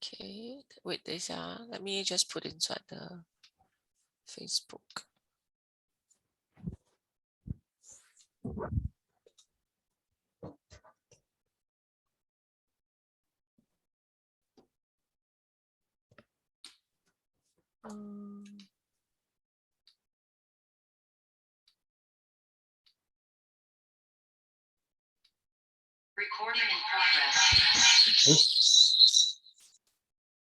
Okay, wait, let me just put inside the Facebook. Recording in progress.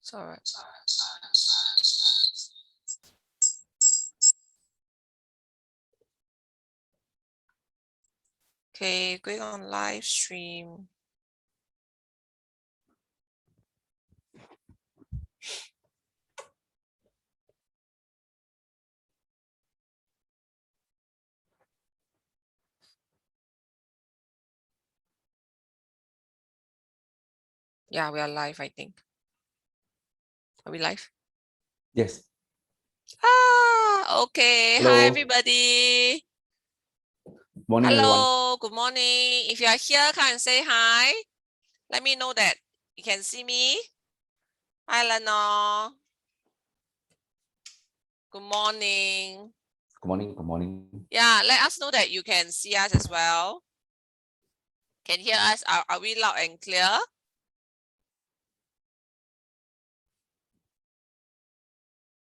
It's all right. Okay, going on live stream. Yeah, we are live, I think. Are we live? Yes. Ah, okay. Hello. Hi, everybody. Morning, Hello, everyone. good morning. If you are here, come and say hi. Let me know that you can see me. Hi, Lenore. Good morning. Good morning. Good morning. Yeah, let us know that you can see us as well. Can hear us? Are we loud and clear?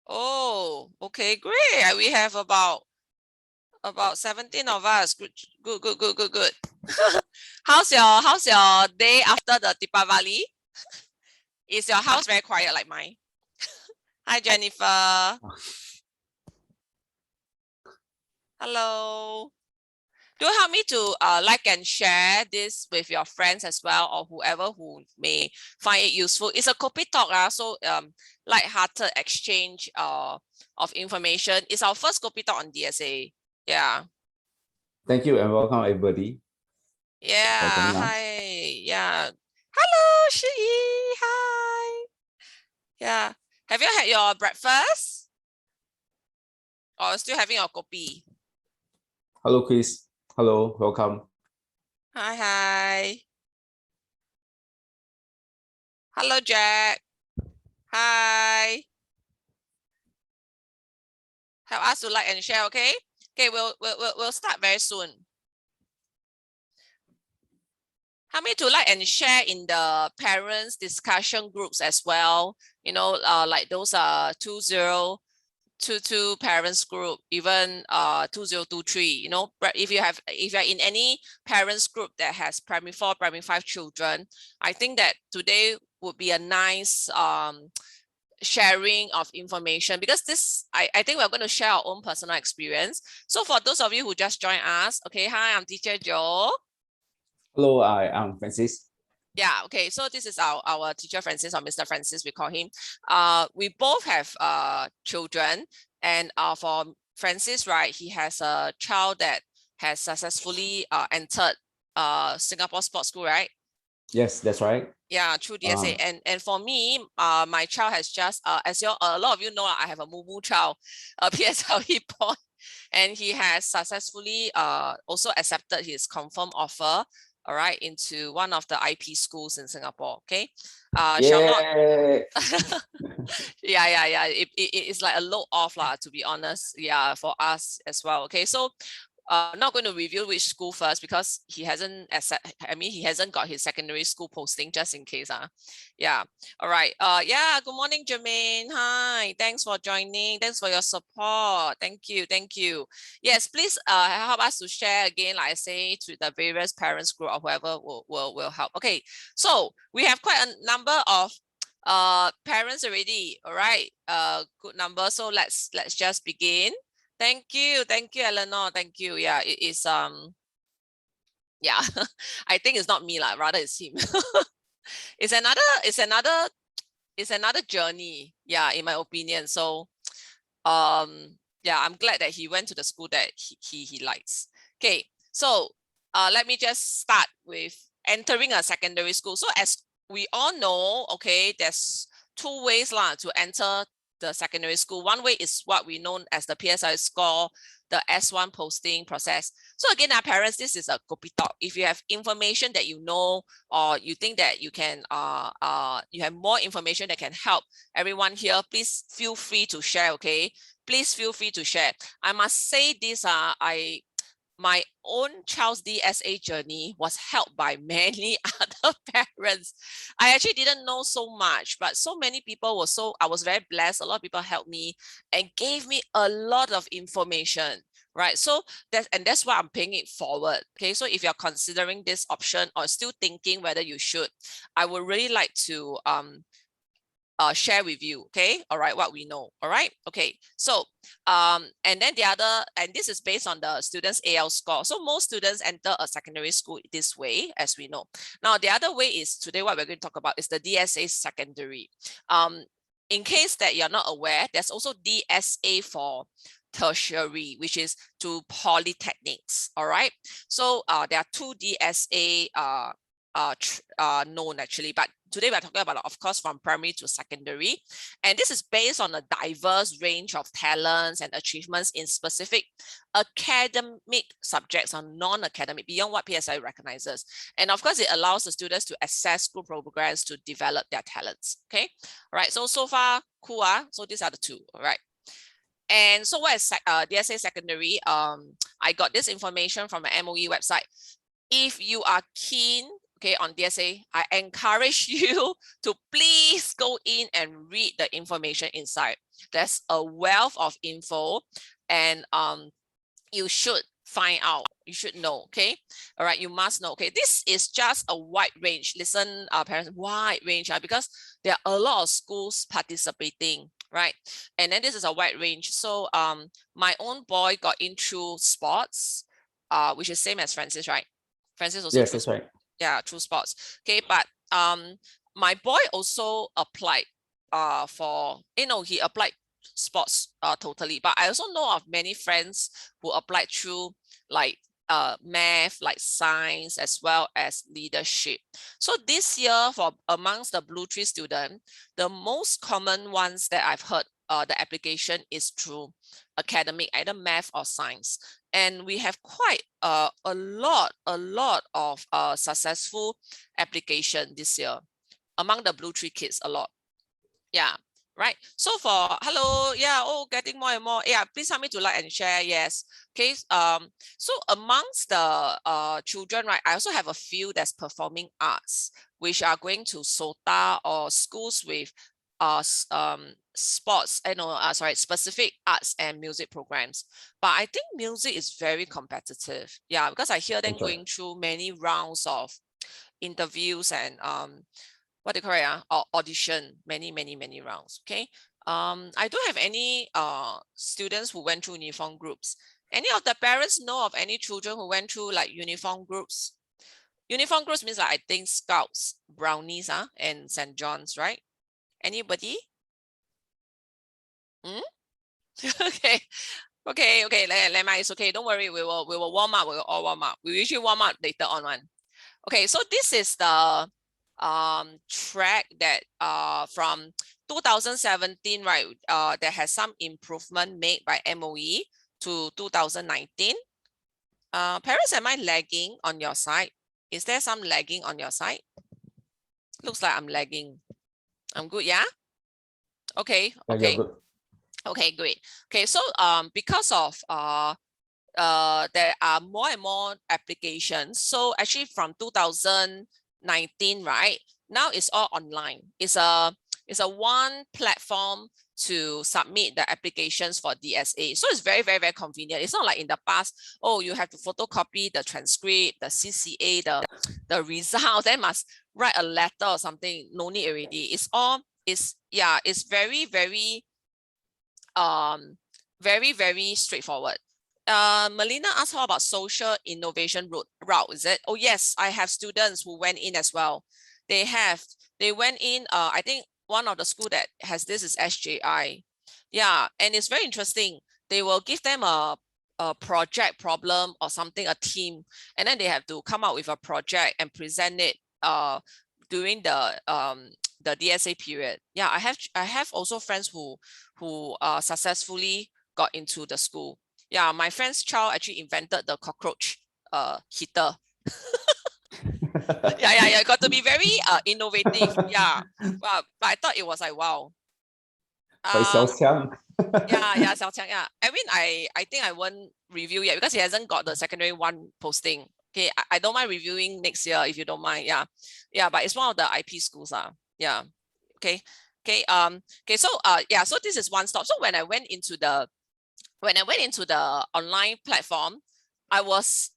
Oh, okay, great. We have about 17 of us. Good. How's your day after the Deepavali? Is your house very quiet like mine? Hi, Jennifer. Hello. Do help me to like and share this with your friends as well, or whoever who may find it useful. It's a Kopi Talk, so light-hearted exchange of information. It's our first Kopi Talk on DSA. Yeah. Thank you and welcome, everybody. Yeah. Hi. Yeah. Hello, Shi. Hi. Yeah. Have you had your breakfast? Or still having your kopi? Hello, Chris. Hello, welcome. Hi. Hello, Jack. Hi. Help us to like and share, okay? Okay, we'll start very soon. Help me to like and share in the parents discussion groups as well. You know, like those 2022 parents group, even 2023. You know, if you're in any parents group that has primary 4, primary 5 children, I think that today would be a nice sharing of information, because this I think we're going to share our own personal experience. So for those of you who just joined us, okay, hi, I'm teacher Joe. Hello, I'm Francis. Yeah, okay, so this is our teacher Francis, or Mr. Francis, we call him. We both have children, and for Francis, right, he has a child that has successfully entered Singapore Sports School, right? Yes, that's right. Yeah, through DSA. And for me, my child has just as a lot of you know, I have a Mumu child, a PSLE boy, and he has successfully also accepted his confirmed offer, all right, into one of the IP schools in Singapore. Okay. Shall not yeah, it's like a load off lah, to be honest. Yeah, for us as well. Okay, so I'm not going to reveal which school first, because he hasn't he hasn't got his secondary school posting, just in case. Yeah. All right. Yeah, good morning, Jermaine. Hi, thanks for joining. Thanks for your support. Thank you. Yes, please help us to share again, like I say, to the various parents group or whoever will help. Okay, so we have quite a number of parents already. All right, good number. So let's just begin. Thank you, Eleanor. Thank you. Yeah, it is yeah, I think it's not me lah, rather it's him. it's another journey, yeah, in my opinion. So yeah, I'm glad that he went to the school that he likes. Okay, so let me just start with entering a secondary school. So as we all know, okay, there's two ways lah to enter the secondary school. One way is what we know as the PSLE score, the S1 posting process. So again, our parents, this is a Kopi Talk. If you have information that you know, or you think that you can, you have more information that can help everyone here, please feel free to share. Okay, please feel free to share. I must say this, my own child's DSA journey was helped by many other parents. I actually didn't know so much, but so many people were I was very blessed. A lot of people helped me and gave me a lot of information, right? So that's why I'm paying it forward. Okay, so if you're considering this option or still thinking whether you should, I would really like to share with you, okay, all right, what we know, all right, okay. So and then the other, and this is based on the students' AL score. So most students enter a secondary school this way, as we know. Now the other way is, today what we're going to talk about is the DSA secondary. In case that you're not aware, there's also DSA for tertiary, which is to polytechnics, all right. So there are two DSA known actually, but today we're talking about, of course, from primary to secondary. And this is based on a diverse range of talents and achievements in specific academic subjects or non-academic, beyond what PSLE recognizes. And of course, it allows the students to assess school progress to develop their talents. Okay, all right, so far, cool. So these are the two, all right. And so what is DSA secondary? I got this information from the MOE website. If you are keen, okay, on DSA, I encourage you to please go in and read the information inside. There's a wealth of info, and you should find out, you should know, okay, all right, you must know. Okay, this is just a wide range. Listen, parents, wide range, because there are a lot of schools participating, right? And then this is a wide range. So my own boy got in through sports, which is same as Francis, right? Francis also, yes, that's right. Yeah, through sports. Okay, but my boy also applied for, he applied sports totally. But I also know of many friends who applied through like math, like science, as well as leadership. So this year, for amongst the BlueTree student, the most common ones that I've heard the application is through academic, either math or science. And we have quite a lot of successful application this year among the BlueTree kids, a lot. Yeah, right. So for hello, yeah, oh, getting more and more. Yeah, please help me to like and share. Yes. Okay. So amongst the children, right, I also have a few that's performing arts, which are going to SOTA or schools with sports, specific arts and music programs. But I think music is very competitive. Yeah, because I hear them going through many rounds of interviews and what do you call it? Audition, many rounds. Okay. I don't have any students who went through uniform groups. Any of the parents know of any children who went through like uniform groups? Uniform groups means like, I think, Scouts, Brownies, and St. John's, right? Anybody? Okay. It's okay. Don't worry. We will warm up. We will all warm up. We usually warm up later on one. Okay, so this is the track that from 2017, right? There has some improvement made by MOE to 2019. Parents, am I lagging on your side? Is there some lagging on your side? Looks like I'm lagging. I'm good, yeah? Okay, okay. Okay, great. Okay, so because of there are more and more applications. So actually from 2019, right? Now it's all online. It's a one platform to submit the applications for DSA. So it's very convenient. It's not like in the past, oh, you have to photocopy the transcript, the CCA, the result, then must write a letter or something. No need already. It's all, it's very straightforward. Melina asked how about social innovation route, is it? Oh yes, I have students who went in as well. They went in, I think one of the school that has this is SJI. Yeah, and it's very interesting. They will give them a project problem or something, a team, and then they have to come up with a project and present it during the the DSA period. Yeah, I have also friends who successfully got into the school. Yeah, my friend's child actually invented the cockroach heater. Yeah. Got to be very innovative. Yeah, but I thought it was like wow. Yeah, Xiao Qiang, yeah. I mean, I think I won't review yet because he hasn't got the secondary one posting. Okay, I don't mind reviewing next year if you don't mind. Yeah, but it's one of the IP schools. Yeah. Okay. So yeah, so this is one stop. So when I went into the online platform, I was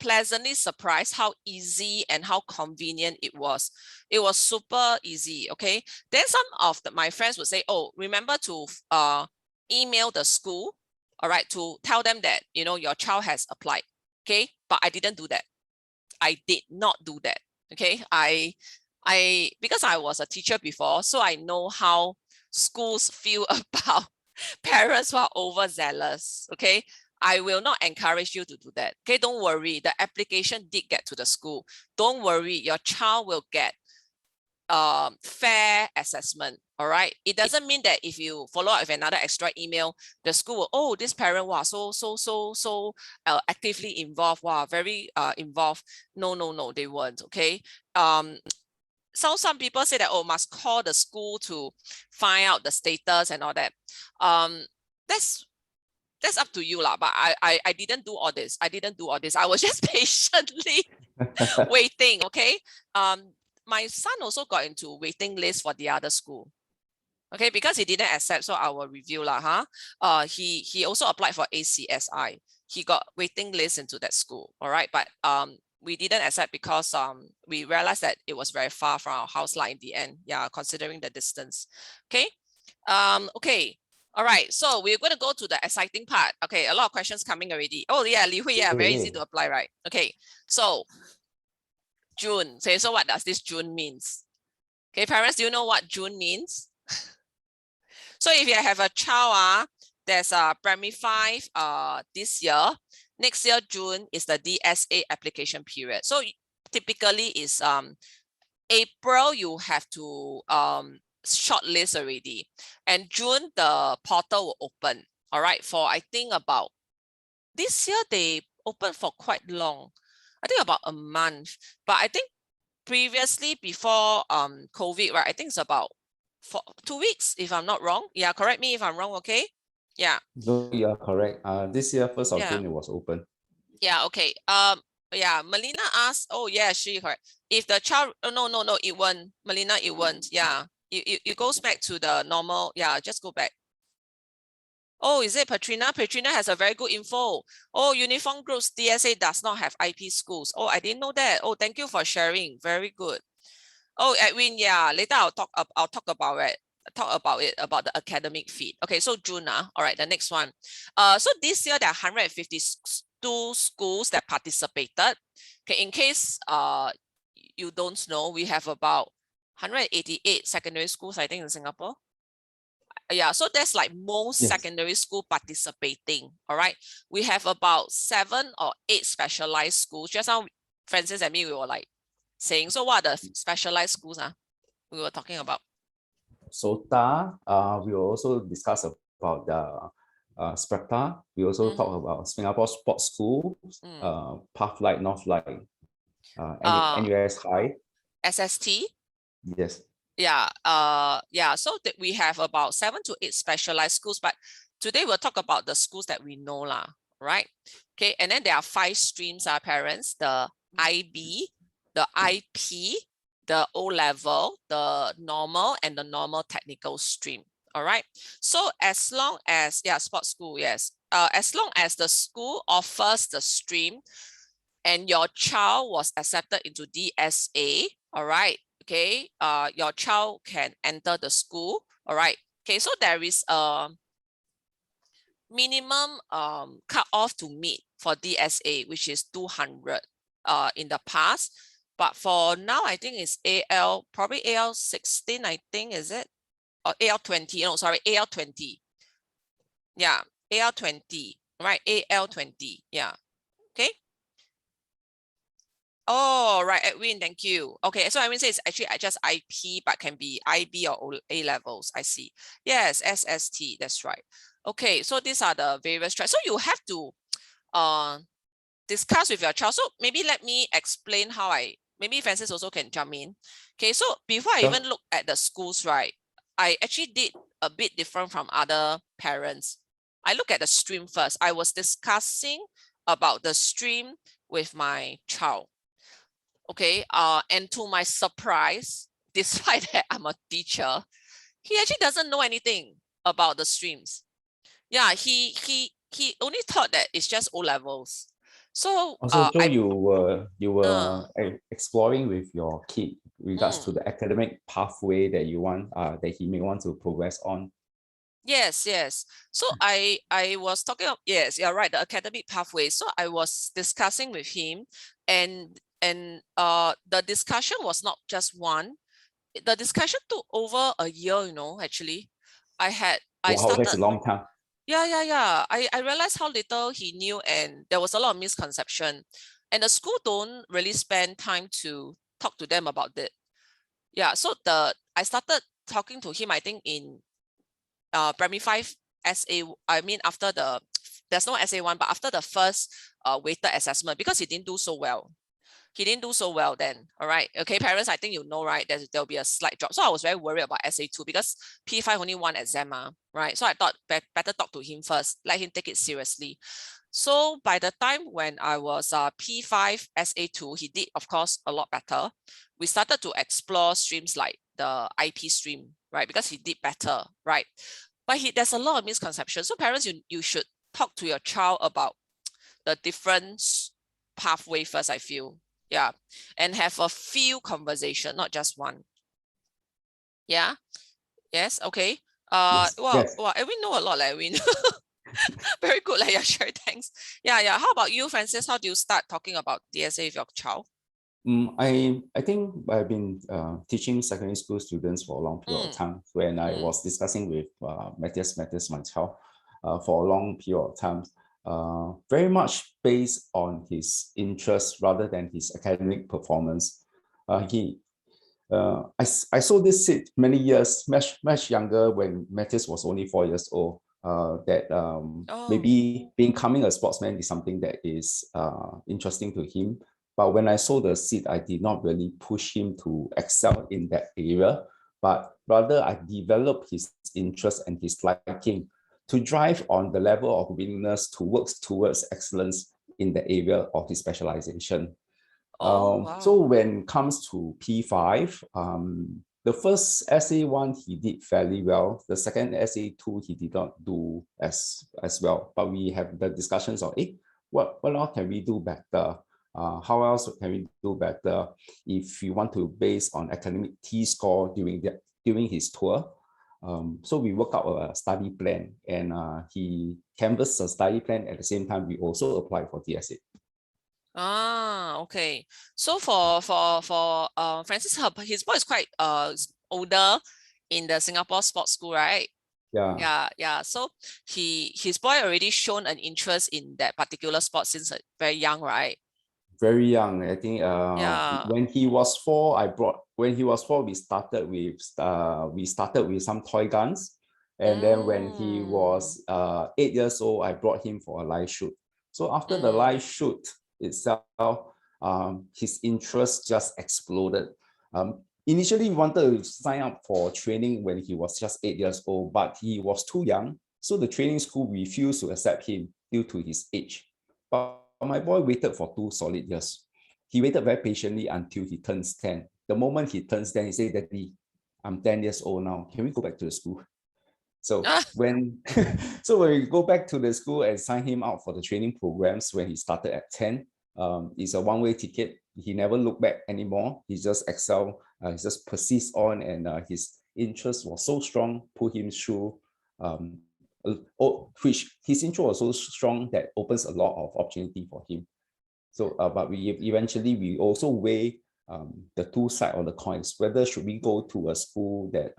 pleasantly surprised how easy and how convenient it was. It was super easy. Okay. Then some of my friends would say, oh, remember to email the school, all right, to tell them that, you know, your child has applied. Okay. But I didn't do that. I did not do that. Okay. Because I was a teacher before, so I know how schools feel about parents who are overzealous. Okay. I will not encourage you to do that. Okay, don't worry. The application did get to the school. Don't worry, your child will get fair assessment. All right. It doesn't mean that if you follow up with another extra email, the school will, oh, this parent was so actively involved. Wow, very involved. No, they weren't. Okay. So some people say that, oh, must call the school to find out the status and all that. That's up to you lah. But I didn't do all this. I was just patiently waiting. Okay. My son also got into waiting list for the other school. Okay, because he didn't accept, so I will review lah. He also applied for ACSI. He got waiting list into that school. All right, but we didn't accept because we realized that it was very far from our house lah in the end. Yeah, considering the distance. Okay. Okay. All right, so we're going to go to the exciting part. Okay, a lot of questions coming already. Oh yeah, Li Hui, yeah, very easy to apply, right? Okay, so June. So what does this June means? Okay, parents, do you know what June means? So if you have a child, there's a primary 5 this year. Next year, June is the DSA application period. So typically is April, you have to shortlist already. And June, the portal will open. All right, for I think about this year, they opened for quite long. I think about a month. But I think previously before COVID, right? I think it's about 2 weeks, if I'm not wrong. Yeah, correct me if I'm wrong, okay? Yeah. No, you are correct. This year, 1st of June, it was open. Yeah, okay. Yeah, Melina asked, oh yeah, she correct. If the child, oh, no, it won't. Melina, it won't. Yeah, it goes back to the normal. Yeah, just go back. Oh, is it Patrina? Patrina has a very good info. Oh, uniform groups DSA does not have IP schools. Oh, I didn't know that. Oh, thank you for sharing. Very good. Oh, Edwin, yeah. Later I'll talk about it. About the academic feed. Okay, so June. All right, the next one. So this year there are 152 schools that participated. Okay, in case you don't know, we have about 188 secondary schools, I think, in Singapore. Yeah, so that's like most secondary school participating. All right, we have about 7 or 8 specialized schools. Just now, Francis and me, we were like saying, so what are the specialized schools we were talking about? SOTA, we will also discuss about the SPRETA. We also talk about Singapore Sports Schools, Pathlight, Northlight, NUS High. SST? Yes. Yeah, so that we have about 7 to 8 specialized schools, but today we'll talk about the schools that we know lah, right? Okay, and then there are 5 streams, parents, the IB, the IP, the O-level, the normal, and the normal technical stream. All right. So as long as, sports school, yes. As long as the school offers the stream and your child was accepted into DSA, all right, okay, your child can enter the school. All right. Okay, so there is a minimum cut-off to meet for DSA, which is 200 in the past. But for now, I think it's AL, probably AL 16, I think, is it? Or AL 20, no, sorry, AL 20. Yeah, AL 20, right? AL 20, yeah, okay. Oh, right, Edwin, thank you. Okay, so Edwin says actually just IP, but can be IB or A levels. I see. Yes, SST, that's right. Okay, so these are the various tracks. So you have to discuss with your child. So maybe let me explain how maybe Francis also can jump in. Okay, so before I Sure. even look at the schools, right, I actually did a bit different from other parents. I look at the stream first. I was discussing about the stream with my child. Okay, and to my surprise, despite that I'm a teacher, he actually doesn't know anything about the streams. Yeah, he only thought that it's just O levels. So Also, Joe, I you were exploring with your kid regards to the academic pathway that you want that he may want to progress on. yes. So I was talking of, yes, you're right, the academic pathway. So I was discussing with him, and the discussion was not just one. The discussion took over a year, actually. I Wow, that's started. a long time. Yeah. I realized how little he knew, and there was a lot of misconception. And the school don't really spend time to talk to them about it. Yeah, so I started talking to him, I think, in primary 5 SA. I mean, after there's no SA1, but after the first weighted assessment, because he didn't do so well. He didn't do so well then. All right. Okay, parents, I think you know, right? There'll be a slight drop. So I was very worried about SA2 because P5 only one exam, right? So I thought better talk to him first, let him take it seriously. So by the time when I was P5 SA2, he did, of course, a lot better. We started to explore streams like the IP stream, right? Because he did better, right? But there's a lot of misconceptions. So parents, you should talk to your child about the different pathway first, I feel. Yeah, and have a few conversation, not just one. Yeah. Yes. Okay. Yes. Well, Yes. Edwin know a lot, like Edwin. Very good, like, yeah, sure, thanks. Yeah. How about you, Francis? How do you start talking about DSA with your child? I think I've been teaching secondary school students for a long period of time. When I was discussing with Matthias, my child, for a long period of time, very much based on his interest rather than his academic performance. I saw this seed many years, much younger when Matthias was only 4 years old. That maybe becoming a sportsman is something that is interesting to him. But when I saw the seed, I did not really push him to excel in that area, but rather I developed his interest and his liking to drive on the level of willingness to work towards excellence in the area of his specialization. Wow. So when it comes to P5, the first SA1 he did fairly well. The second SA2 he did not do as well. But we have the discussions of, what else can we do better? How else can we do better if you want to base on academic T-score during his tour? So we work out a study plan, and he canvassed a study plan. At the same time, we also applied for DSA. Okay. So for Francis, his boy is quite older in the Singapore sports school, right? Yeah. So his boy already shown an interest in that particular sport since very young, right? Very young. I think Yeah. when he was 4, we started with some toy guns. And then when he was 8 years old, I brought him for a live shoot. So after the live shoot itself, his interest just exploded. Initially, he wanted to sign up for training when he was just 8 years old, but he was too young. So the training school refused to accept him due to his age. But my boy waited for 2 solid years. He waited very patiently until he turns 10. The moment he turns 10, he said, "Daddy, I'm 10 years old now. Can we go back to the school?" So when we go back to the school and sign him out for the training programs when he started at 10, it's a one-way ticket. He never looked back anymore. He just excelled. He just persists on, and his interest was so strong, put him through which his intro was so strong that opens a lot of opportunity for him. So, but we also weigh the two sides of the coins. Whether should we go to a school that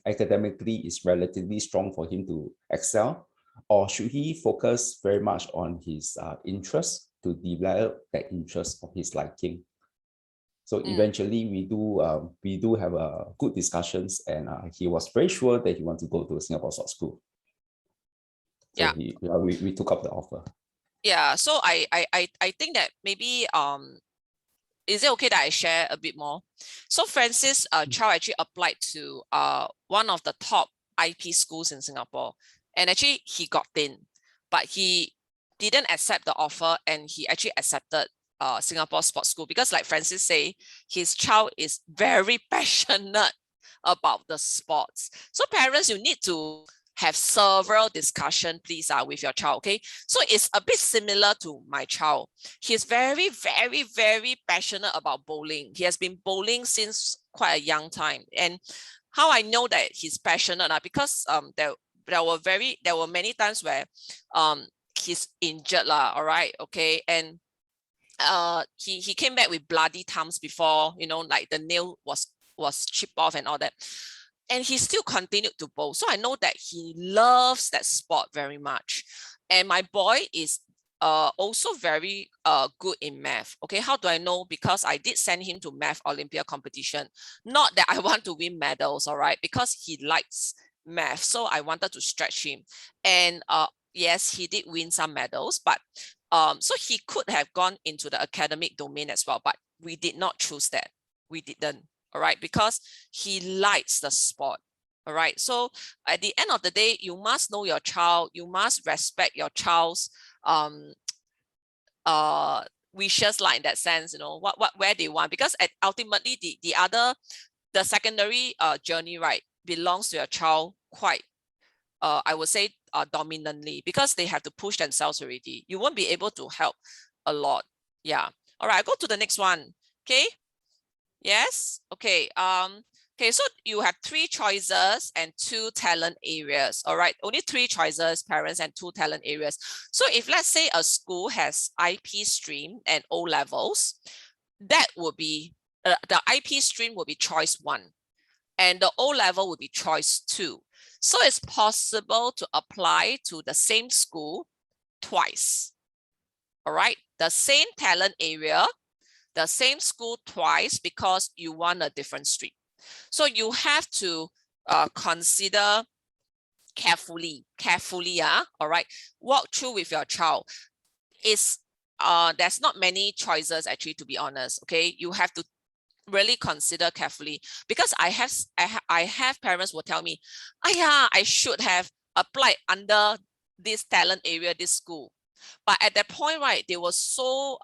academically is relatively strong for him to excel, or should he focus very much on his interest to develop that interest of his liking. So eventually we do have a good discussions, and he was very sure that he wants to go to Singapore Sports School. So we took up the offer. Yeah, so I think that maybe is it okay that I share a bit more? So Francis' child actually applied to one of the top IP schools in Singapore, and actually he got in, but he didn't accept the offer, and he actually accepted Singapore Sports School because, like Francis say, his child is very passionate about the sports. So parents, you need to have several discussion, please, with your child, okay? So it's a bit similar to my child. He's very, very, very passionate about bowling. He has been bowling since quite a young time. And how I know that he's passionate, because there were many times where he's injured, all right, okay? And he came back with bloody thumbs before, like the nail was chipped off and all that. And he still continued to bowl. So I know that he loves that sport very much. And my boy is also very good in math. Okay, how do I know? Because I did send him to math Olympia competition. Not that I want to win medals, all right, because he likes math. So I wanted to stretch him. And yes, he did win some medals, but so he could have gone into the academic domain as well, but we did not choose that. We didn't. All right, because he likes the sport. All right, so at the end of the day, you must know your child. You must respect your child's wishes, like in that sense, where they want, because ultimately the secondary journey, right, belongs to your child quite I would say dominantly, because they have to push themselves already. You won't be able to help a lot. Yeah. All right, I'll go to the next one. Okay. Yes. Okay. Okay, so you have 3 choices and 2 talent areas. All right, only 3 choices, parents, and 2 talent areas. So if let's say a school has IP stream and O levels, that would be the IP stream will be choice 1, and the O level would be choice 2. So it's possible to apply to the same school twice. All right, the same talent area, the same school twice, because you want a different stream. So you have to consider carefully, all right, walk through with your child. There's not many choices actually, to be honest, okay? You have to really consider carefully, because I have parents will tell me, I should have applied under this talent area, this school. But at that point, right, they were so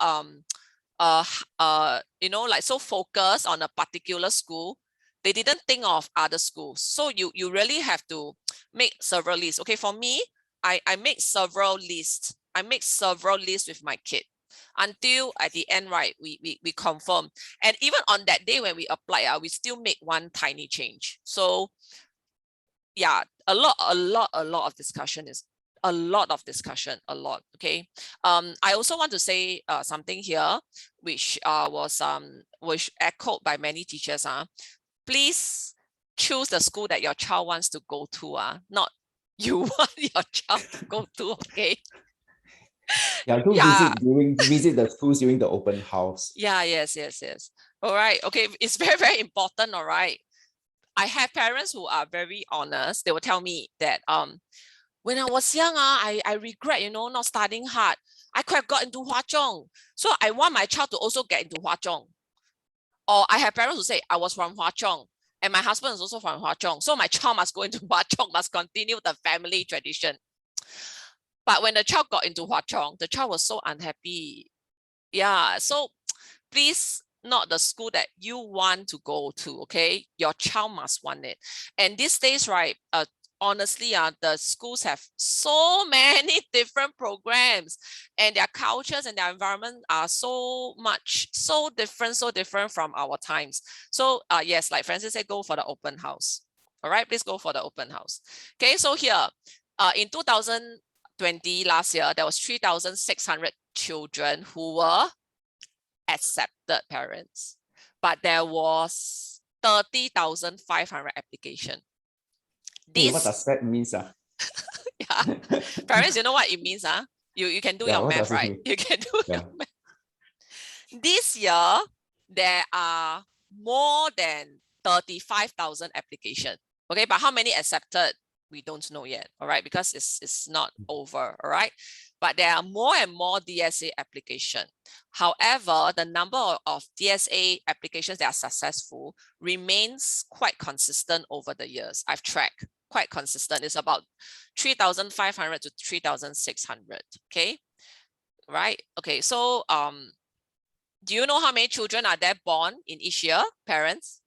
like so focused on a particular school, they didn't think of other schools. So you really have to make several lists. Okay, for me, I make several lists. I make several lists with my kid until at the end, right, we confirm. And even on that day when we apply, we still make one tiny change. So yeah, a lot of discussion is a lot. Okay. I also want to say something here, which was echoed by many teachers. Please choose the school that your child wants to go to. Not you want your child to go to. Okay. Yeah, visit the schools during the open house. Yeah, yes. All right. Okay, it's very, very important. All right. I have parents who are very honest. They will tell me that when I was young, I regret, not studying hard. I could have got into Hwa Chong. So I want my child to also get into Hwa Chong. Or I have parents who say, I was from Hwa Chong, and my husband is also from Hwa Chong. So my child must go into Hwa Chong, must continue the family tradition. But when the child got into Hwa Chong, the child was so unhappy. Yeah, so please, not the school that you want to go to, okay? Your child must want it. And these days, right, honestly, the schools have so many different programs, and their cultures and their environment are so different from our times. So yes, like Francis said, go for the open house. All right, please go for the open house. Okay, so here, in 2020, last year, there was 3,600 children who were accepted, parents, but there was 30,500 application. Hey, what does that mean, sir? Yeah, parents, you know what it means, You can do Yeah, your what math, does it right? mean? You can do Yeah. your math. This year, there are more than 35,000 applications. Okay, but how many accepted? We don't know yet, all right, because it's not over, all right? But there are more and more DSA applications. However, the number of DSA applications that are successful remains quite consistent over the years. I've tracked quite consistent. It's about 3,500 to 3,600, okay? Right, okay, so do you know how many children are there born in each year, parents?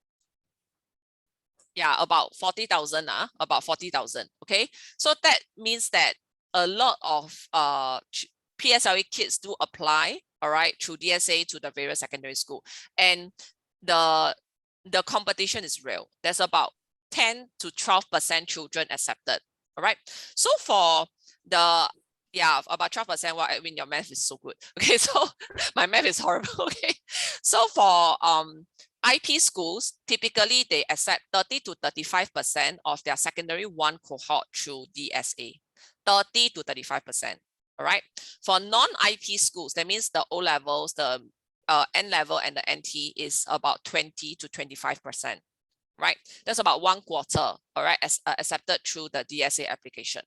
Yeah, about 40,000, about 40,000, okay? So that means that a lot of PSLE kids do apply, all right, through DSA to the various secondary school. And the competition is real. There's about 10 to 12% children accepted, all right? So for the, yeah, about 12%, well, I mean, your math is so good. Okay, so my math is horrible, okay? So for IP schools, typically they accept 30 to 35% of their secondary one cohort through DSA, 30 to 35%, all right? For non-IP schools, that means the O-levels, the N-level and the NT is about 20 to 25%, right? That's about 1/4, all right, accepted through the DSA application,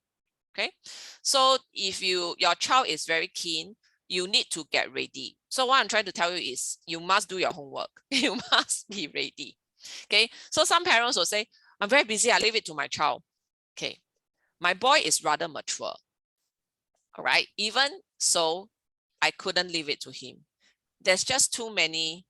okay? So if your child is very keen, you need to get ready. So what I'm trying to tell you is you must do your homework. You must be ready. Okay. So some parents will say, I'm very busy, I leave it to my child. Okay. My boy is rather mature. All right. Even so, I couldn't leave it to him. There's just too many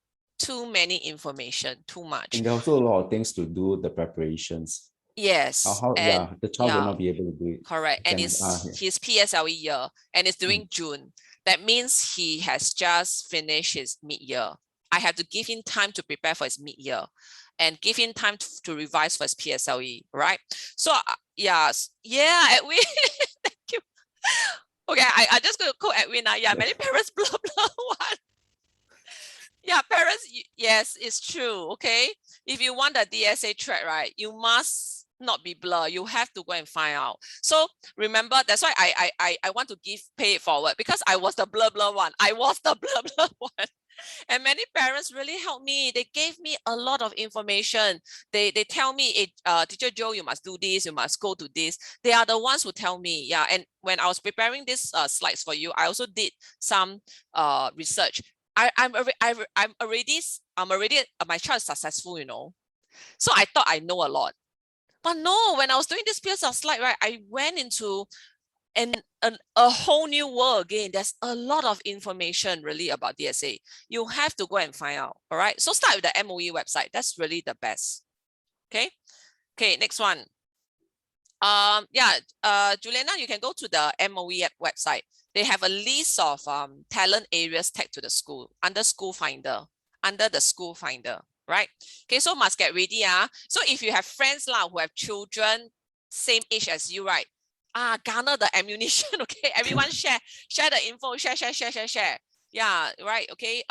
information, too much. And there are also a lot of things to do, the preparations. Yes. Yeah, the child will not be able to do it. Correct. And it's his PSLE year, and it's during June. That means he has just finished his mid-year. I have to give him time to prepare for his mid-year and give him time to revise for his PSLE, right? So yes, yeah, Edwin, thank you. Okay, I just going to quote Edwin. Yeah, many parents blah blah one. Yeah, parents, yes, it's true. Okay, if you want the DSA track, right, you must not be blur. You have to go and find out. So remember, that's why I want to pay it forward, because I was the blah blah one. I was the blah blah one. And many parents really helped me. They gave me a lot of information. They tell me, Teacher Joe, you must do this, you must go to this. They are the ones who tell me. Yeah. And when I was preparing these slides for you, I also did some research. I'm already my child is successful, you know. So I thought I know a lot. But no, when I was doing this PSL slide, right, I went into a whole new world again. There's a lot of information really about DSA. You have to go and find out. All right. So start with the MOE website. That's really the best. Okay. Okay. Next one. Juliana, you can go to the MOE website. They have a list of talent areas tagged to the school under school finder, under the school finder, right? Okay, so must get ready. So if you have friends who have children same age as you, right? Garner the ammunition. Okay, everyone share the info, share. Yeah, right. Okay.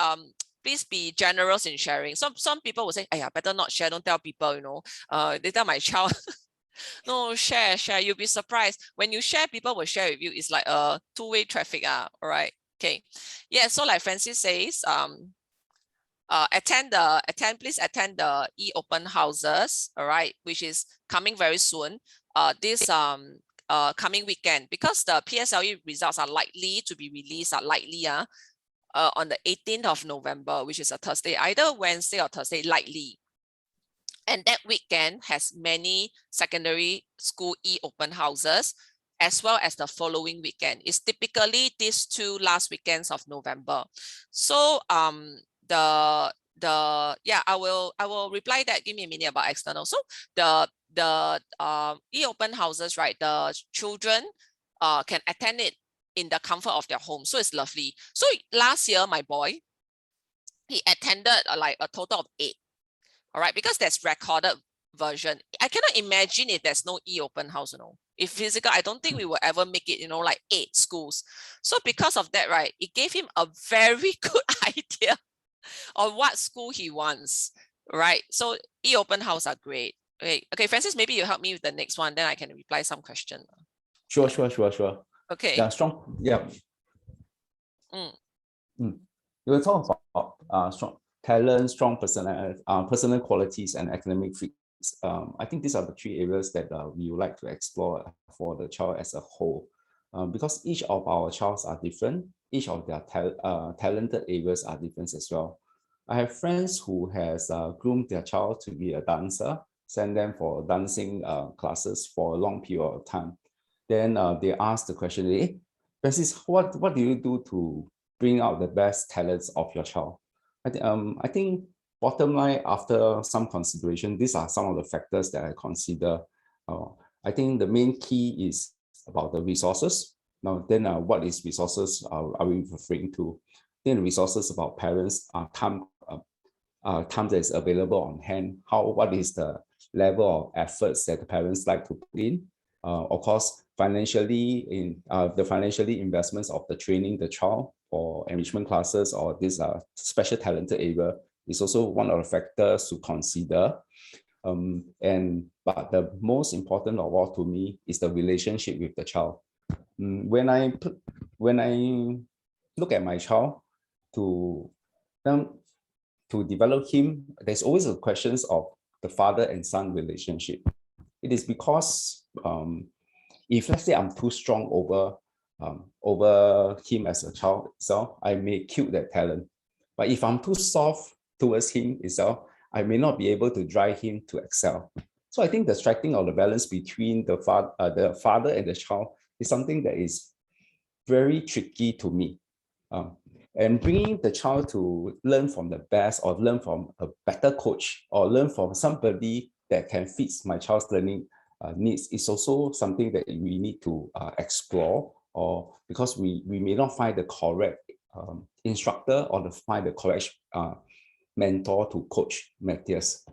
Please be generous in sharing. Some people will say, better not share, don't tell people, you know. Later my child. No, share. You'll be surprised. When you share, people will share with you. It's like a two-way traffic. All right. Okay. Yeah. So like Francis says, please attend the e-open houses. All right, which is coming very soon. This coming weekend, because the PSLE results are likely to be released on the 18th of November, which is a Thursday, either Wednesday or Thursday, likely. And that weekend has many secondary school e-open houses, as well as the following weekend. It's typically these two last weekends of November. So I will reply that. Give me a minute about external. So the e-open houses, right? The children can attend it in the comfort of their home. So it's lovely. So last year, my boy, he attended like a total of 8. All right, because there's recorded version. I cannot imagine if there's no e-open house, you know. If physical, I don't think we will ever make it, you know, like 8 schools. So because of that, right, it gave him a very good idea on what school he wants, right? So e-open house are great. Okay, Francis, maybe you help me with the next one, then I can reply some question. Sure. Okay. Yeah, strong. Yeah, We will talk about strong talent, strong personal qualities, and academic fits. I think these are the three areas that we would like to explore for the child as a whole, because each of our childs are different. Each of their talented areas are different as well. I have friends who has groomed their child to be a dancer, send them for dancing classes for a long period of time. Then they ask the question, hey, Francis, what do you do to bring out the best talents of your child? I think bottom line, after some consideration, these are some of the factors that I consider. I think the main key is about the resources. Now, then what is resources are we referring to? Then the resources about parents, time that is available on hand, what is the level of efforts that the parents like to put in. Of course, financially the financially investments of the training the child for enrichment classes or this special talented area is also one of the factors to consider. But the most important of all to me is the relationship with the child. When I look at my child to develop him, there's always a questions of the father and son relationship. It is because if let's say I'm too strong over him as a child itself, I may kill that talent. But if I'm too soft towards him itself, I may not be able to drive him to excel. So I think the striking of the balance between the father and the child is something that is very tricky to me. And bringing the child to learn from the best or learn from a better coach or learn from somebody that can fit my child's learning needs is also something that we need to explore, or because we may not find the correct instructor or find the correct mentor to coach Matthias.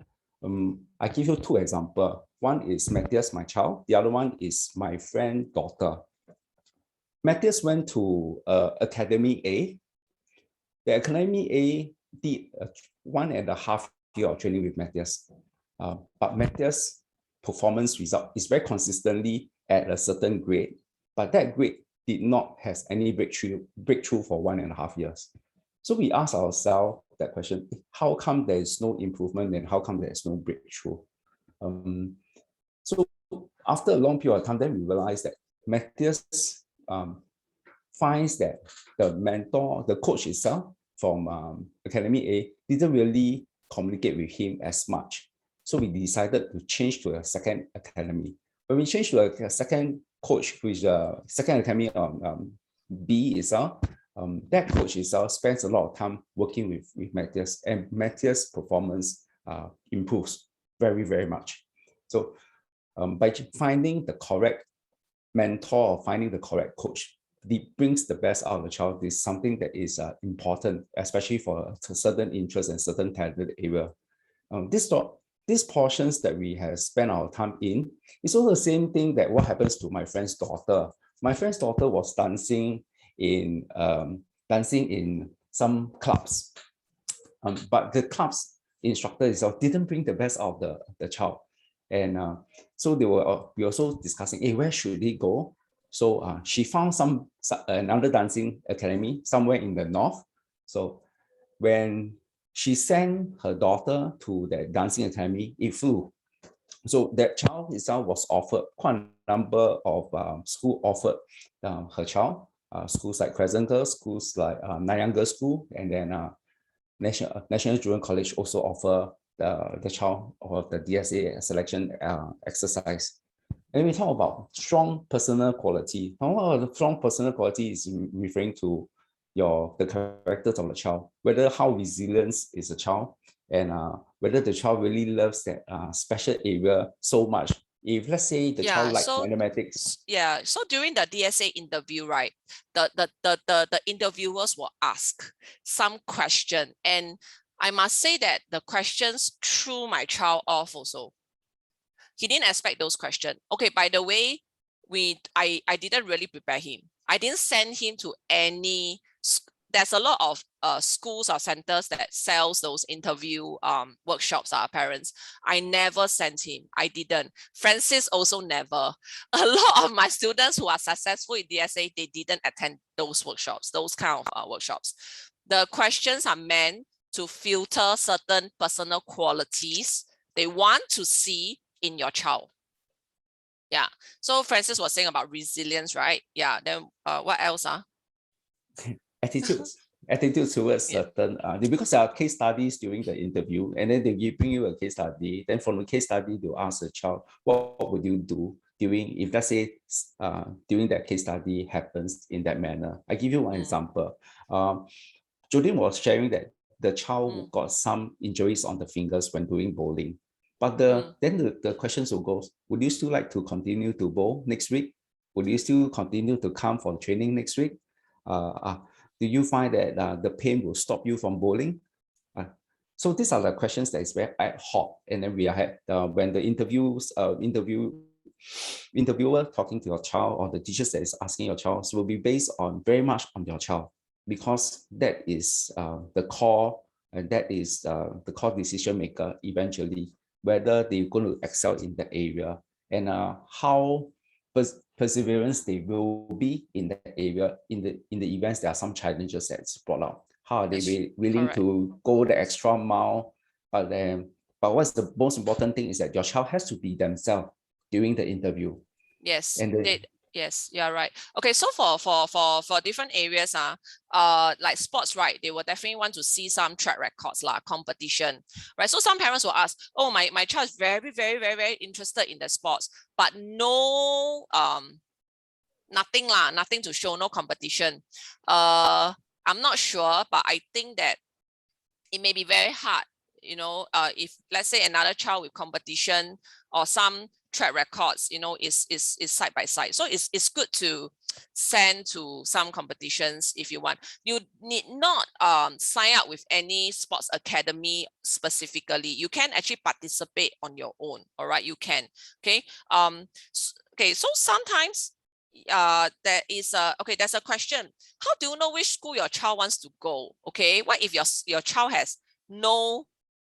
I give you two examples. One is Matthias, my child. The other one is my friend's daughter. Matthias went to Academy A. The Academy A did 1.5 years of training with Matthias. But Matthias' performance result is very consistently at a certain grade, but that grade did not have any breakthrough for 1.5 years. So we ask ourselves that question, how come there is no improvement and how come there is no breakthrough? So after a long period of time, then we realize that Matthias finds that the mentor, the coach itself from Academy A didn't really communicate with him as much. So we decided to change to a second academy. When we changed to a second coach, which second academy B itself, that coach itself spends a lot of time working with Matthias, and Matthias' performance improves very, very much. So by finding the correct mentor or finding the correct coach, it brings the best out of the child. Is something that is important, especially for certain interests and certain talented area. These portions that we have spent our time in is also the same thing that what happens to my friend's daughter. My friend's daughter was dancing in some clubs, but the club's instructor itself didn't bring the best out of the child, and so we were also discussing, hey, where should he go? So she found another dancing academy somewhere in the north. So when she sent her daughter to the dancing academy, it flew. So that child itself was offered quite a number of schools offered her child. Schools like Crescent Girls, schools like Nanyang Girls School, and then National Junior College also offer the child or the DSA selection exercise. And we talk about strong personal quality. The strong personal quality is referring to the characters of the child, whether how resilient is the child, and whether the child really loves that special area so much. If let's say the child likes mathematics. Yeah, so during the DSA interview, right, the interviewers will ask some question, and I must say that the questions threw my child off also. He didn't expect those questions. Okay, by the way, I didn't really prepare him. I didn't send him to any there's a lot of schools or centers that sells those interview workshops parents. I never sent him. I didn't. Francis also never. A lot of my students who are successful in DSA, they didn't attend those workshops, those kind of workshops. The questions are meant to filter certain personal qualities they want to see in your child. Yeah. So Francis was saying about resilience, right? Yeah. Then what else? Attitude towards Yeah. certain because there are case studies during the interview, and then they bring you a case study. Then from the case study, they'll ask the child, what would you do during, if let's say during that case study happens in that manner. I give you one example. Jodine was sharing that the child got some injuries on the fingers when doing bowling. But then the questions will go, would you still like to continue to bowl next week? Would you still continue to come for training next week? Do you find that the pain will stop you from bowling? So these are the questions that is very ad hoc. And then we had when the interviewer talking to your child, or the teachers that is asking your child, so will be based on very much on your child, because that is the core, and that is the core decision maker eventually, whether they're going to excel in that area, and how perseverance they will be in that area in the events there are some challenges that's brought up. How are they willing to go the extra mile? But what's the most important thing is that your child has to be themselves during the interview. Yes. And yes, you're right. Okay, so for different areas, like sports, right? They will definitely want to see some track records, competition, right? So some parents will ask, oh, my child is very, very, very, very interested in the sports, but no, nothing to show, no competition. I'm not sure, but I think that it may be very hard, if let's say another child with competition or some track records, is side by side. So it's good to send to some competitions if you want. You need not sign up with any sports academy specifically. You can actually participate on your own. All right, you can. Okay. Okay. So sometimes there's a question. How do you know which school your child wants to go? Okay. What if your child has no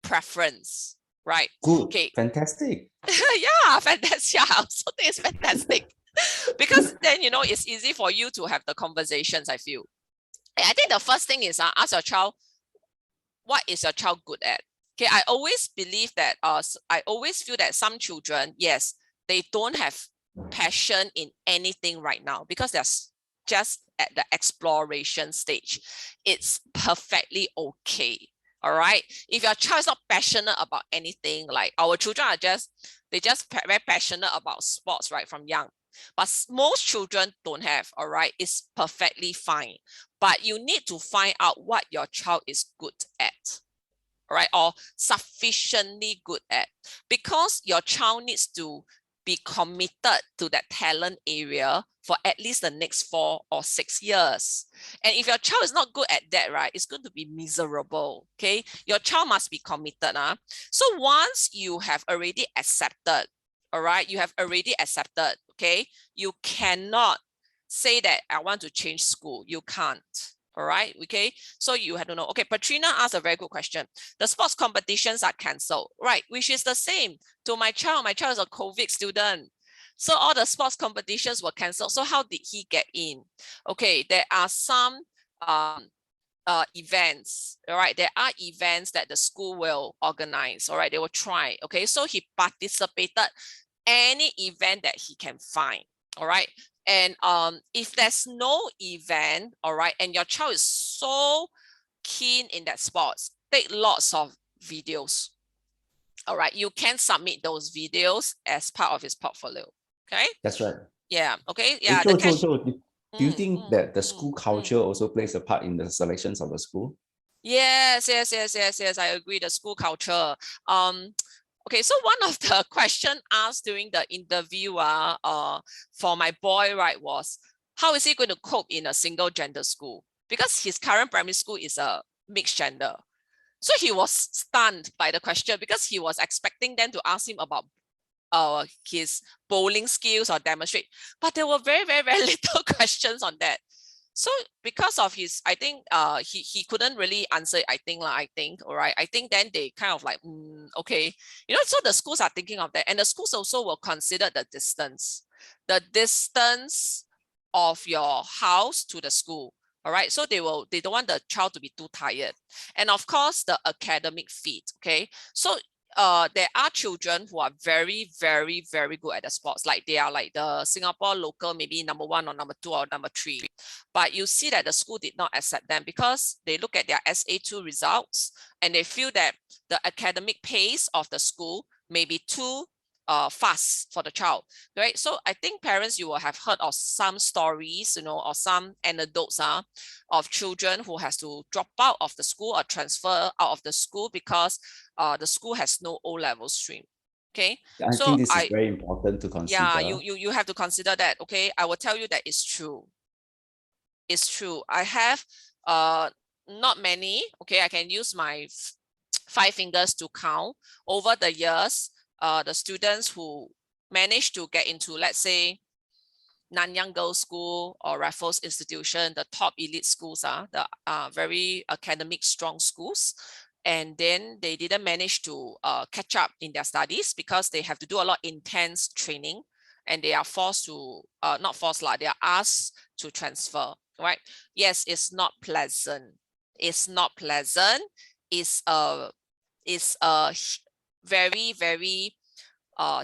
preference? Right. Good. Okay. Fantastic. Yeah, fantastic. Yeah, I also think it's fantastic. Because then, it's easy for you to have the conversations, I feel. And I think the first thing is ask your child, what is your child good at? Okay, I always believe that, I always feel that some children, yes, they don't have passion in anything right now because they're just at the exploration stage. It's perfectly okay. All right. If your child is not passionate about anything, like our children are just very passionate about sports right from young. But most children don't have, all right, it's perfectly fine. But you need to find out what your child is good at, all right, or sufficiently good at, because your child needs to be committed to that talent area for at least the next 4 or 6 years. And if your child is not good at that, right, it's going to be miserable. Okay, your child must be committed. So once you have already accepted, all right, you have already accepted, okay, you cannot say that I want to change school. You can't. All right. Okay. So you have to know. Okay. Patrina asked a very good question. The sports competitions are cancelled, right? Which is the same to my child. My child is a COVID student. So all the sports competitions were cancelled. So how did he get in? Okay. There are some events. All right. There are events that the school will organize. All right. They will try. Okay. So he participated any event that he can find. All right. And if there's no event, all right, and your child is so keen in that sports, take lots of videos. All right, you can submit those videos as part of his portfolio. Okay. That's right. Yeah. Okay. Yeah. Hey, do you think that the school culture also plays a part in the selections of the school? Yes. I agree. The school culture. Okay, so one of the questions asked during the interview for my boy, right, was how is he going to cope in a single gender school? Because his current primary school is a mixed gender. So he was stunned by the question because he was expecting them to ask him about his bowling skills or demonstrate. But there were very, very, very little questions on that. So because of his, I think he couldn't really answer it, I think, all right. I think then they kind of like, okay, you know, so the schools are thinking of that, and the schools also will consider the distance of your house to the school. All right, so they don't want the child to be too tired, and of course the academic feat. Okay, so there are children who are very, very, very good at the sports, like they are like the Singapore local, maybe number 1 or number 2 or number 3. But you see that the school did not accept them because they look at their SA2 results and they feel that the academic pace of the school may be too fast for the child, right? So I think parents, you will have heard of some stories, you know, or some anecdotes of children who has to drop out of the school or transfer out of the school because the school has no O-level stream. Okay, I so think this is very important to consider. yeah, you have to consider that. Okay, I will tell you that it's true. It's true. I have not many. Okay, I can use my 5 fingers to count over the years. The students who managed to get into, let's say, Nanyang Girls School or Raffles Institution, the top elite schools are the very academic strong schools. And then they didn't manage to catch up in their studies because they have to do a lot of intense training, and they are forced to, not forced, they are asked to transfer, right? Yes, it's not pleasant. It's not pleasant. It's a very, very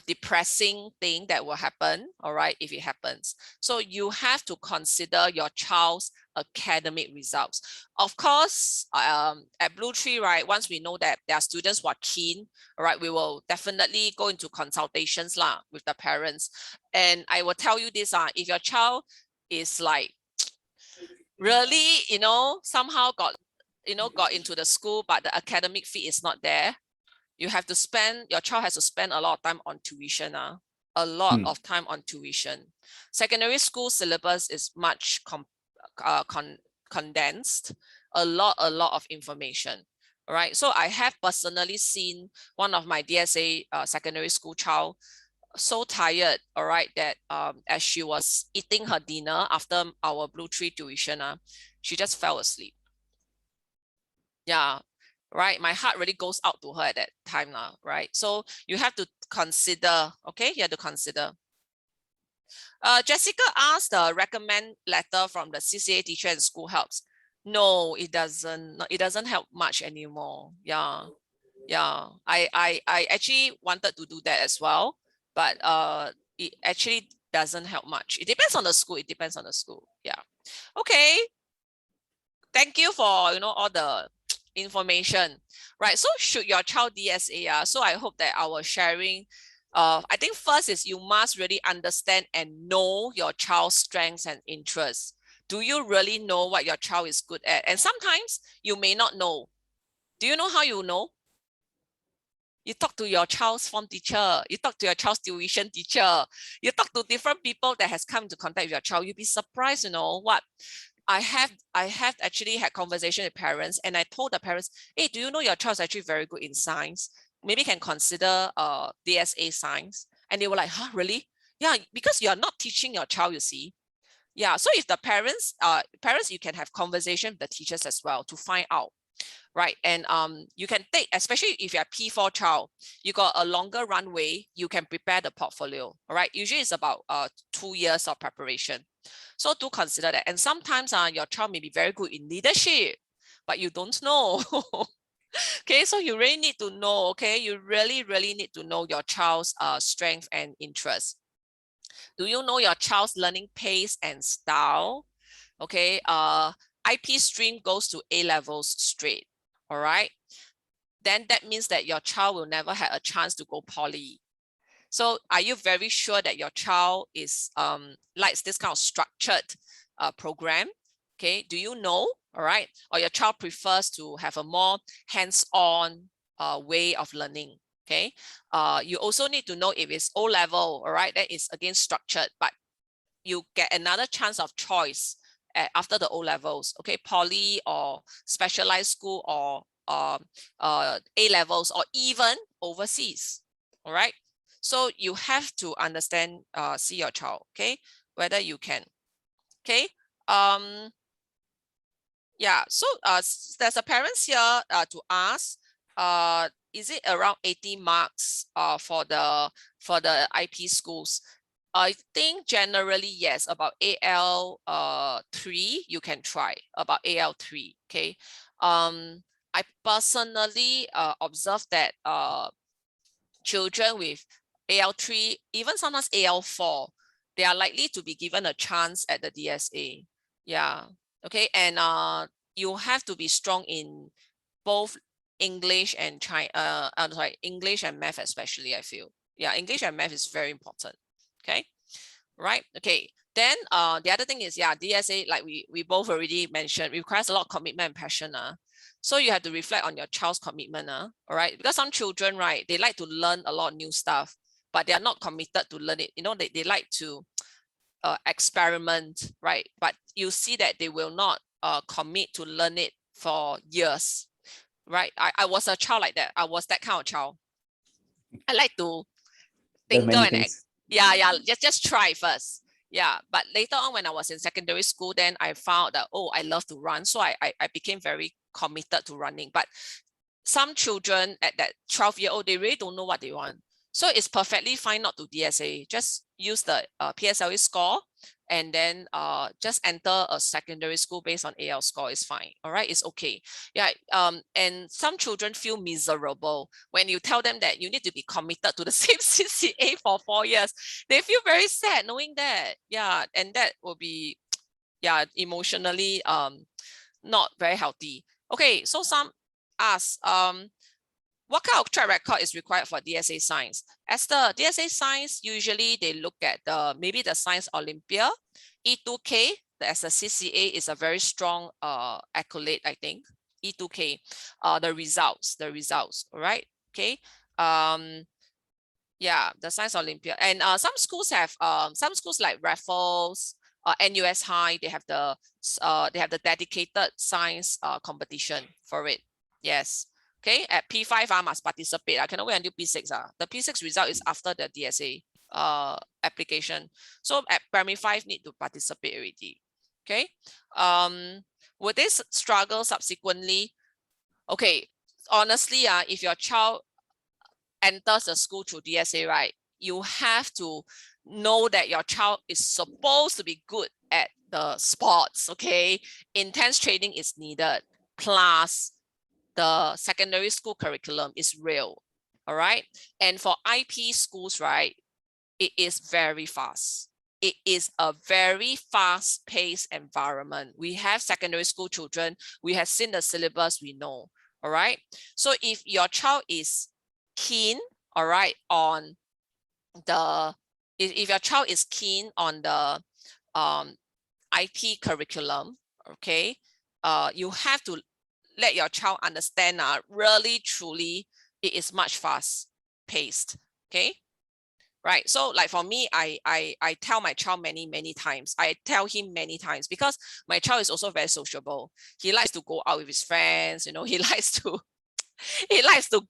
depressing thing that will happen, all right, if it happens. So you have to consider your child's academic results. Of course, at BlueTree, right, once we know that there are students who are keen, all right, we will definitely go into consultations with the parents. And I will tell you this, if your child is like really, you know, somehow got into the school, but the academic fee is not there, you have to spend, your child has to spend a lot of time on tuition, a lot of time on tuition. Secondary school syllabus is much condensed, a lot of information. All right, so I have personally seen one of my DSA secondary school child so tired, all right, that as she was eating her dinner after our BlueTree tuition, she just fell asleep. Yeah, right, my heart really goes out to her at that time now, right? So you have to consider, okay, you have to consider. Jessica asked the recommend letter from the CCA teacher and school helps. No, it doesn't help much anymore. Yeah, I actually wanted to do that as well, but it actually doesn't help much. It depends on the school. It depends on the school. Yeah. Okay. Thank you for all the information, right? So should your child DSA, so I hope that our sharing, I think first is you must really understand and know your child's strengths and interests. Do you really know what your child is good at? And sometimes you may not know. Do you know how you know? You talk to your child's form teacher, you talk to your child's tuition teacher, you talk to different people that has come into contact with your child. You'll be surprised, what I have actually had conversation with parents, and I told the parents, hey, do you know your child is actually very good in science? Maybe can consider DSA science. And they were like, huh, really? Yeah, because you are not teaching your child, you see. Yeah, so if the parents, you can have conversation with the teachers as well to find out, right? And you can take, especially if you're a P4 child, you got a longer runway, you can prepare the portfolio, all right? Usually it's about 2 years of preparation. So do consider that. And sometimes your child may be very good in leadership, but you don't know. Okay, so you really need to know, okay? You really, really need to know your child's strength and interest. Do you know your child's learning pace and style? Okay, IP stream goes to A levels straight, all right? Then that means that your child will never have a chance to go poly. So are you very sure that your child is likes this kind of structured program? Okay, do you know? All right, or your child prefers to have a more hands-on way of learning. Okay, you also need to know if it's O-level, all right, that is again structured, but you get another chance of choice after the O-levels, okay, poly or specialized school or A-levels or even overseas, all right? So you have to understand, see your child, okay, whether you can, okay? Yeah, so there's a parents here to ask, is it around 80 marks for the IP schools? I think generally yes, about AL 3 you can try, about AL 3. Okay. I personally observed that children with AL 3, even sometimes AL 4, they are likely to be given a chance at the DSA. Yeah. Okay. And you have to be strong in both English and English and math especially, I feel. Yeah, English and math is very important. Okay. Right. Okay. Then the other thing is, yeah, DSA, like we both already mentioned, requires a lot of commitment and passion. So you have to reflect on your child's commitment. All right. Because some children, right, they like to learn a lot of new stuff, but they are not committed to learn it. You know, they like to experiment, right? But you see that they will not commit to learn it for years, right? I was a child like that. I was that kind of child. I like to Learn tinker many and things. yeah, just try first. Yeah, but later on when I was in secondary school, then I found that, oh, I love to run. So I became very committed to running. But some children at that 12-year-old, they really don't know what they want. So it's perfectly fine not to DSA. Just use the PSLE score and then just enter a secondary school based on AL score is fine. All right, it's okay. Yeah. And some children feel miserable when you tell them that you need to be committed to the same CCA for 4 years. They feel very sad knowing that. Yeah, and that will be, yeah, emotionally not very healthy. Okay, so some ask what kind of track record is required for DSA Science? As the DSA Science, usually they look at maybe the Science Olympia, E2K, as a CCA is a very strong accolade, I think. E2K, the results, all right? Okay. Yeah, the Science Olympia. And some schools have some schools like Raffles, NUS High, they have the dedicated science competition for it. Yes. Okay, at P5 I must participate. I cannot wait until P6. The P6 result is after the DSA application. So at primary 5 need to participate already. Okay. Would this struggle subsequently? Okay, honestly, if your child enters the school through DSA, right, you have to know that your child is supposed to be good at the sports. Okay, intense training is needed, plus the secondary school curriculum is real. All right. And for IP schools, right, it is very fast. It is a very fast-paced environment. We have secondary school children. We have seen the syllabus, we know. All right. So if your child is keen, all right, on the, if your child is keen on the IP curriculum, okay, you have to let your child understand really truly it is much fast paced. Okay, right? So like for me, I tell my child many times. I tell him many times because my child is also very sociable. He likes to go out with his friends, you know, he likes to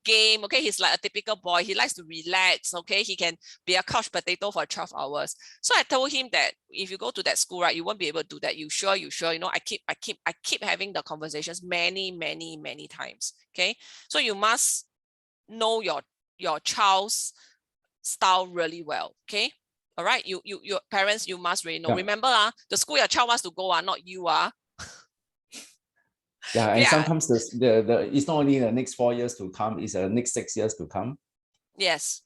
game. Okay, he's like a typical boy. He likes to relax. Okay, he can be a couch potato for 12 hours. So I told him that if you go to that school, right, you won't be able to do that. You sure? You know, I keep having the conversations many times. Okay, so you must know your child's style really well. Okay, all right. Your parents, you must really know. Yeah. Remember, the school your child wants to go, not you. Yeah, and Yeah. sometimes the it's not only the next 4 years to come, it's the next 6 years to come. Yes.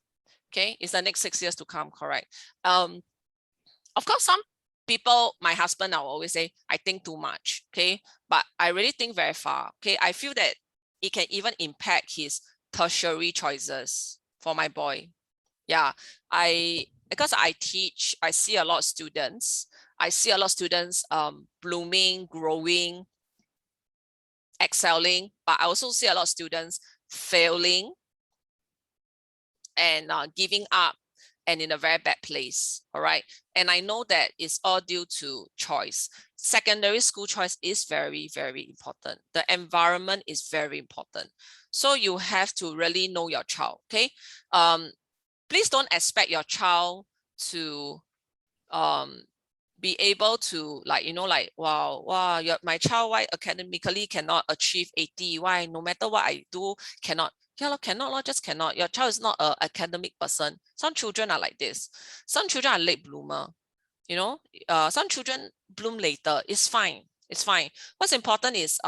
Okay, it's the next 6 years to come, correct. Of course, some people, my husband, I will always say, I think too much, okay? But I really think very far, okay? I feel that it can even impact his tertiary choices for my boy. Yeah, because I teach, I see a lot of students. I see a lot of students blooming, growing, excelling, but I also see a lot of students failing and giving up and in a very bad place. All right. And I know that it's all due to choice. Secondary school choice is very important. The environment is very important. So you have to really know your child. Okay. Please don't expect your child to be able to like, like, wow, my child, why academically cannot achieve 80? Why no matter what I do, cannot? Yeah, cannot, just cannot. Your child is not an academic person. Some children are like this. Some children are late bloomer. Some children bloom later. It's fine. It's fine. What's important is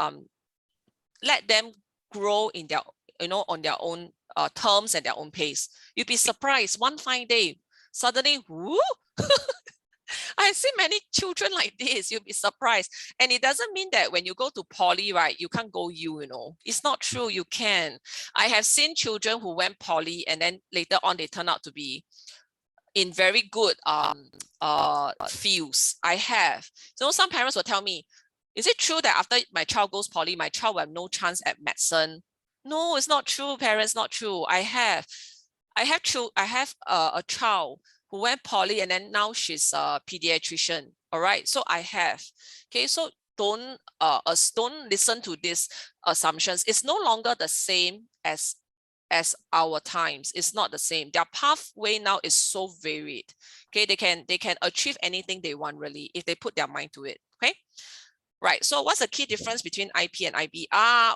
let them grow in their, on their own terms and their own pace. You'll be surprised one fine day, suddenly, whoo, I see many children like this. You'll be surprised. And it doesn't mean that when you go to poly, right, you can't go It's not true. You can. I have seen children who went poly and then later on they turn out to be in very good fields. I have. So some parents will tell me, is it true that after my child goes poly, my child will have no chance at medicine? No, it's not true, parents, not true. I have a child who went poly and then now she's a pediatrician. All right, so I have. Okay, so don't listen to these assumptions. It's no longer the same as our times. It's not the same. Their pathway now is so varied. Okay, they can achieve anything they want really if they put their mind to it. Okay. Right, so what's the key difference between IP and IB?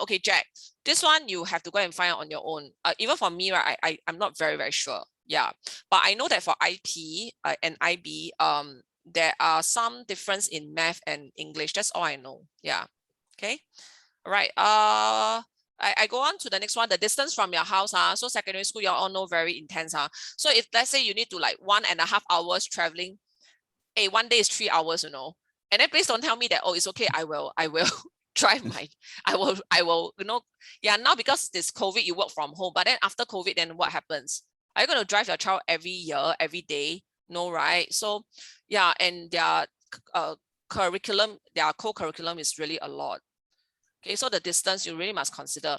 Okay, Jack, this one you have to go and find out on your own. Even for me, right, I'm not very, very sure. Yeah, but I know that for IP and IB, there are some difference in math and English. That's all I know. Yeah, okay. All right, I go on to the next one, the distance from your house. So secondary school, you all know very intense. So if let's say you need to like 1.5 hours traveling, hey, one day is 3 hours, And then please don't tell me that, oh, it's okay. I will drive I will, yeah, now because this COVID, you work from home, but then after COVID, then what happens? Are you going to drive your child every year, every day? No, right? So yeah, and their curriculum, their co-curriculum is really a lot. Okay, so the distance you really must consider.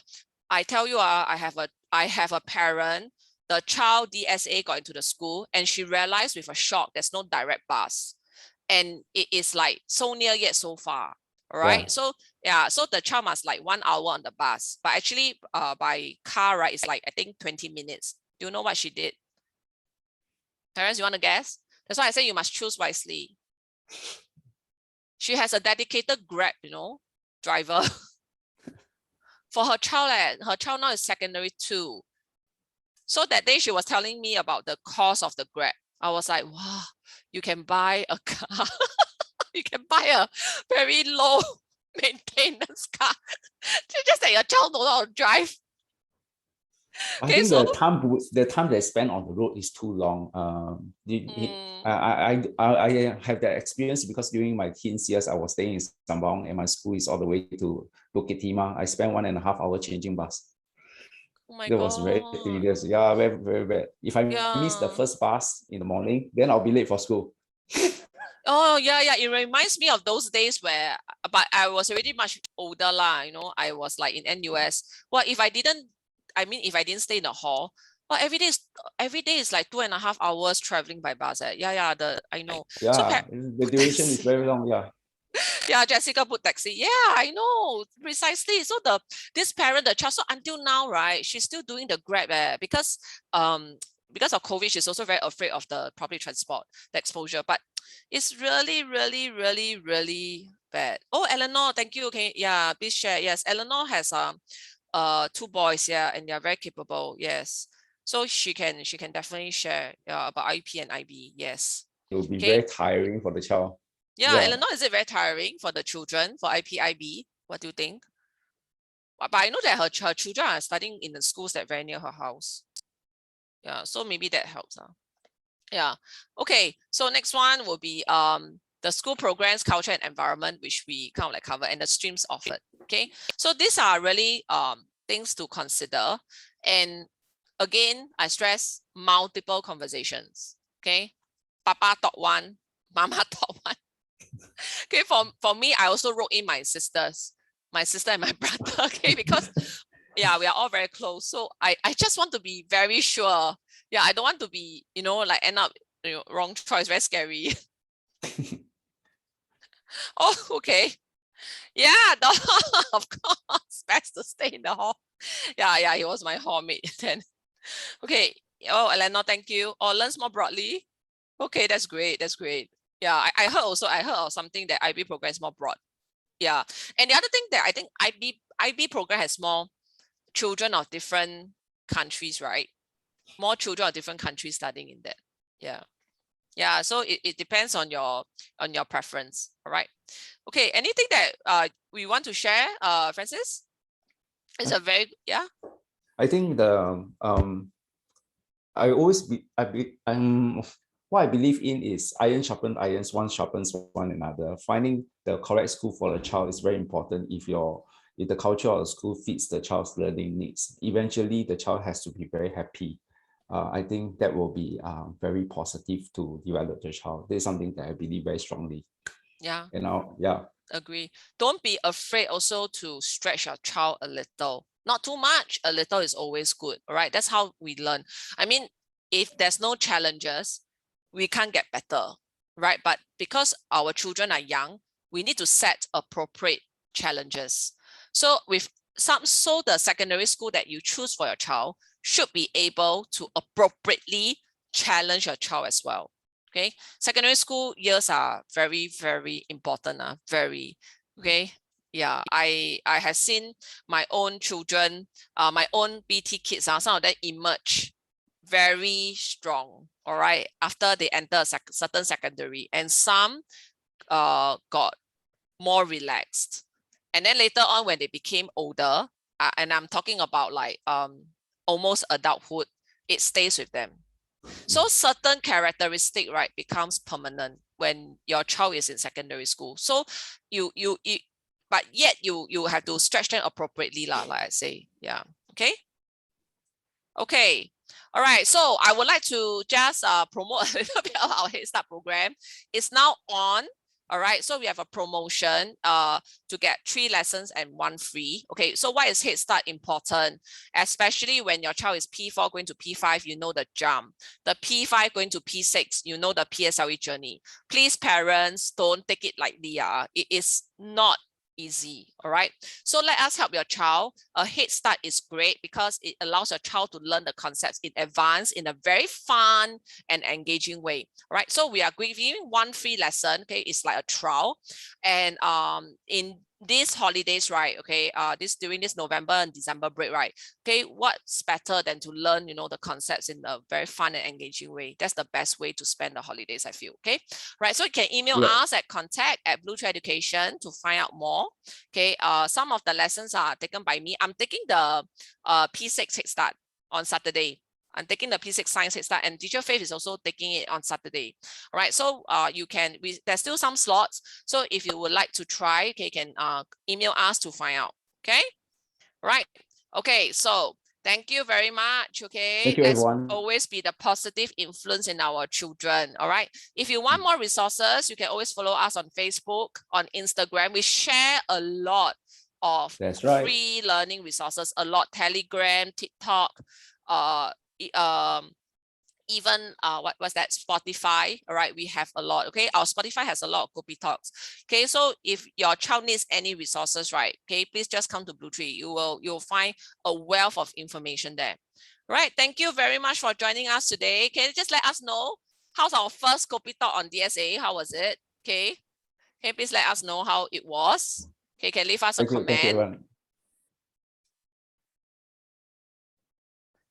I tell you, I have a parent, the child DSA got into the school and she realized with a shock, there's no direct bus. And it is like so near yet so far. All right. Yeah. So yeah, so the child must like 1 hour on the bus, but actually by car, right, it's like I think 20 minutes. Do you know what she did? Parents, you want to guess? That's why I say you must choose wisely. She has a dedicated Grab, driver for her child. Her child now is secondary 2. So that day she was telling me about the cost of the Grab. I was like, wow, you can buy a car. You can buy a very low maintenance car. Just that your child knows how to drive. I think the time they spend on the road is too long. I have that experience because during my teens years, I was staying in Sambong and my school is all the way to Bukit Timah. I spent 1.5 hours changing bus. Oh my that God. was very tedious. Yeah, very, very bad. If I miss the first bus in the morning, then I'll be late for school. Oh yeah, it reminds me of those days where, but I was already much older lah. I was like in NUS. Well, if I didn't stay in the hall, well, every day is like 2.5 hours traveling by bus. Yeah, I know. Yeah, so the duration is very long. Yeah. Yeah, Jessica put taxi. Yeah, I know precisely. So this parent, the child, so until now, right, she's still doing the Grab because of COVID, she's also very afraid of the public transport, the exposure. But it's really, really, really, really bad. Oh, Eleanor, thank you. Okay, yeah, please share. Yes, Eleanor has 2 boys, yeah, and they're very capable. Yes, so she can definitely share about IP and IB. Yes, it will be very tiring for the child. Yeah, Eleanor, is it very tiring for the children for IP, IB? What do you think? But I know that her children are studying in the schools that are very near her house. Yeah, so maybe that helps. Yeah. Okay. So next one will be the school programs, culture and environment, which we kind of like cover, and the streams offered. Okay. So these are really things to consider. And again, I stress multiple conversations. Okay. Papa talk one, Mama talk one. Okay. For me, I also wrote in my sister and my brother. Okay, because yeah, we are all very close. So I just want to be very sure. Yeah, I don't want to be, like end up, wrong choice, very scary. Oh, okay. Yeah, of course, best to stay in the hall. Yeah, he was my hallmate then. Okay. Oh, Eleanor, thank you. Oh, learns more broadly. Okay, that's great. Yeah, I heard of something that IB program is more broad. Yeah, and the other thing that I think IB program has more children of different countries, right? More children of different countries studying in that. Yeah. Yeah, so it depends on your preference. All right. Okay, anything that we want to share, Francis? It's a very, yeah. I think what I believe in is iron sharpens irons, one sharpens one another. Finding the correct school for the child is very important. If the culture of the school fits the child's learning needs, eventually the child has to be very happy. I think that will be very positive to develop the child. This is something that I believe very strongly. Yeah. Yeah. Agree. Don't be afraid also to stretch your child a little. Not too much, a little is always good. All right. That's how we learn. I mean, if there's no challenges, we can't get better, right? But because our children are young, we need to set appropriate challenges. So the secondary school that you choose for your child should be able to appropriately challenge your child as well. Okay, secondary school years are very, very important. Very, okay. Yeah, I have seen my own children, my own BT kids, some of them emerge very strong, all right, after they enter a certain secondary, and some got more relaxed. And then later on when they became older, and I'm talking about like almost adulthood, it stays with them. So certain characteristic, right, becomes permanent when your child is in secondary school. So but yet you have to stretch them appropriately, like I say. Yeah. Okay. Okay. All right. So I would like to just promote a little bit of our Head Start program. It's now on. All right, so we have a promotion to get 3 lessons and 1 free. Okay, so why is Head Start important? Especially when your child is P4 going to P5, you know the jump. The P5 going to P6, you know the PSLE journey. Please, parents, don't take it lightly. It is not easy. All right, so let us help your child. A Head Start is great because it allows your child to learn the concepts in advance in a very fun and engaging way. All right, so we are giving 1 free lesson. Okay, it's like a trial, and in these holidays, right? Okay, during this November and December break, right? Okay, what's better than to learn, the concepts in a very fun and engaging way? That's the best way to spend the holidays, I feel. Okay, right. So you can email us at contact@BlueTree Education to find out more. Okay, some of the lessons are taken by me. I'm taking the P6 Head Start on Saturday. I'm taking the P6 Science Head Start, and Teacher Faith is also taking it on Saturday. All right, so there's still some slots. So if you would like to try, okay, you can email us to find out. Okay, right. Okay, so thank you very much. Okay, thank you, let's everyone. always be the positive influence in our children. All right, if you want more resources, you can always follow us on Facebook, on Instagram. We share a lot of free learning resources, a lot. Telegram, TikTok, even what's that, Spotify. All right, we have a lot. Okay, our Spotify has a lot of Kopi Talks. Okay, so if your child needs any resources, right, okay, please just come to BlueTree. You'll find a wealth of information there. All right, thank you very much for joining us today. Can you just let us know how's our first Kopi Talk on DSA? How was it? Okay, please let us know how it was. Okay, can leave us a comment.